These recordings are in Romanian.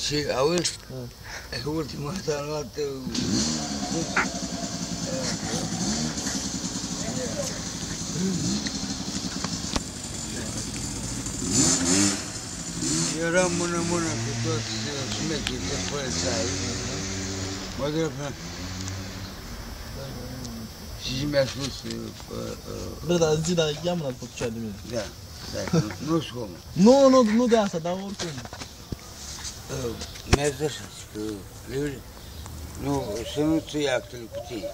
Și auzi, ultima dată am luat eram mână-mână cu toți șmechii de polițai. Mă duc și mi-a spus... Bă, dar zi, dar ia mâna după cea de mine. Da, nu știu cum. Nu de asta, dar oricum. Mi-a zis așa, că nu, să nu ți iei actele cu tine.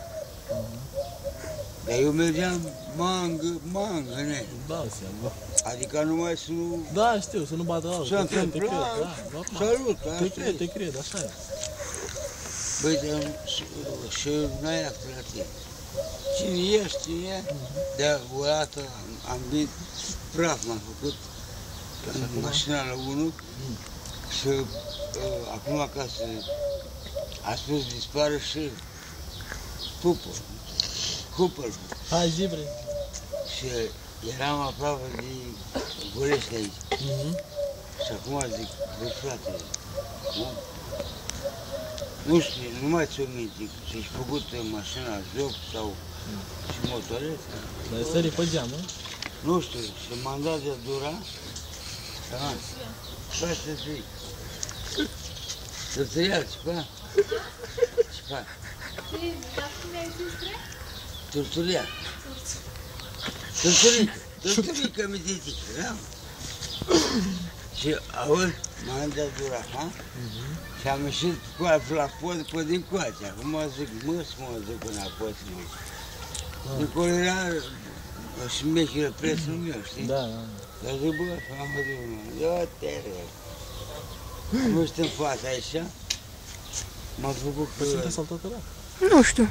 Dar eu mergeam mangă, ne. Da, seama. Adică numai să nu... Da, știu, să nu bată altul. S-a întâmplat, salut, te cred, așa e. Băi, și n-ai actele la tine. Cine ești, cine e? De o dată am venit praf, m-am făcut mașina la 1 și acum acasă a spus dispare și cupăl. Hai, zi, bre. Și eram aproape de Golești aici. Și acum zic, băi frate, nu știu, nu mai ți-o minte, și-și făcut mașina joc sau și motoreță. Dar e sărit pe geam, nu? Nu știu, și m-am dat de dura, și asta zic. Să-ți ia, ce fac? Ce fac? Dar cum ai zis, bre? Turturia. Turturică mi zice, da? Și auzi, m-am dat dura, ha? Și am ieșit la pod pe din coace. Acum zic, mă duc înapoi să mă. Acolo era șmechile prețul meu, știi? Da. Dar zic, bă, am văzut, eu te rog. Am văzut în fața aici, m-am făcut că... Păi sunteți saltat ăla? Nu știu.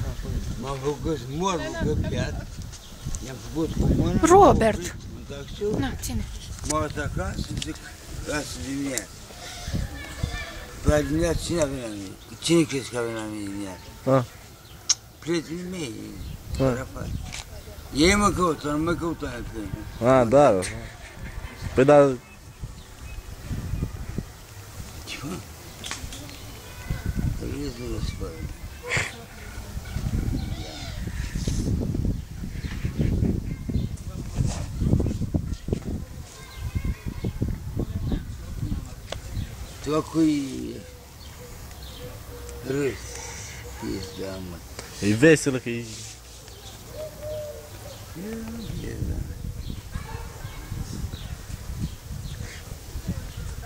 M-am făcut să mor găpiat. I-am făcut cu mână. Robert. Na, ține. M-am dus acasă, zic, lasă dimineața. Pe dimineața cine a venit la mine? Cine crezi că a venit la mine dimineața? Prietenii mei. Ei mă căută, nu mă căută aia pe mine. Da. Păi dar... Ce fac? Trebuie să răspără. Tu acui râs, ești de amă. E veselă că e...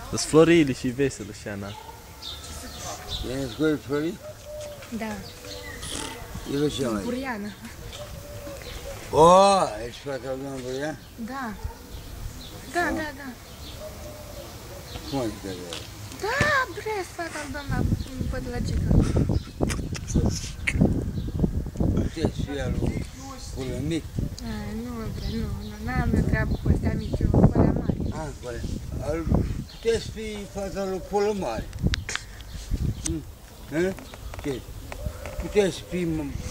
Sunt florile și veselă și Ana. E născut Florin? Da. El ce mai? Buriană. O, ești fata lui doamna Burian? Da. Da. Cum adică de? Da, bre, fata lui doamna Pădulagică. Puteți fi al lui Pulămic? Nu, bre, nu. N-am eu treabă cu astea mici, eu cu alea mari. Puteți fi fata lui Pulămare. Ce? Puteți fi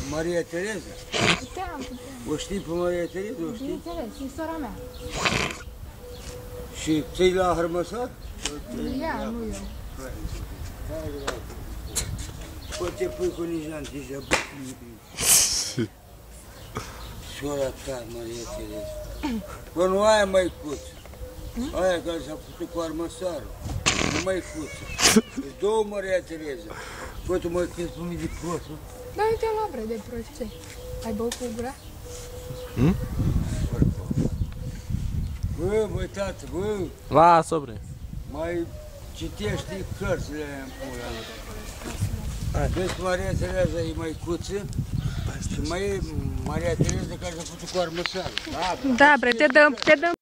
Maria Tereza? Puteam. O știi pe Maria Tereza? O știi? Bineînțeles, e sora mea. Și ți-ai la Hărmăsat? Ea, nu eu. Poți să pui cu nici antiză. Sora ta, Maria Tereza. Bă, nu aia măicuță. Aia care s-a făcut cu armăsarul. Nu măicuță. Deci două Maria Tereza. Bă, tu mă crezi pe mine de prost, nu? Dar nu te-am luat, bre, de prost, ce? Ai băut cu gura? Bă, tată, bă. Lasă-o, bre. Mai citești cărțile în pula mea. Vezi, Maria Tereza e măicuță și mai e Maria Tereza care s-a făcut cu armăsarul. Da, bre, te dăm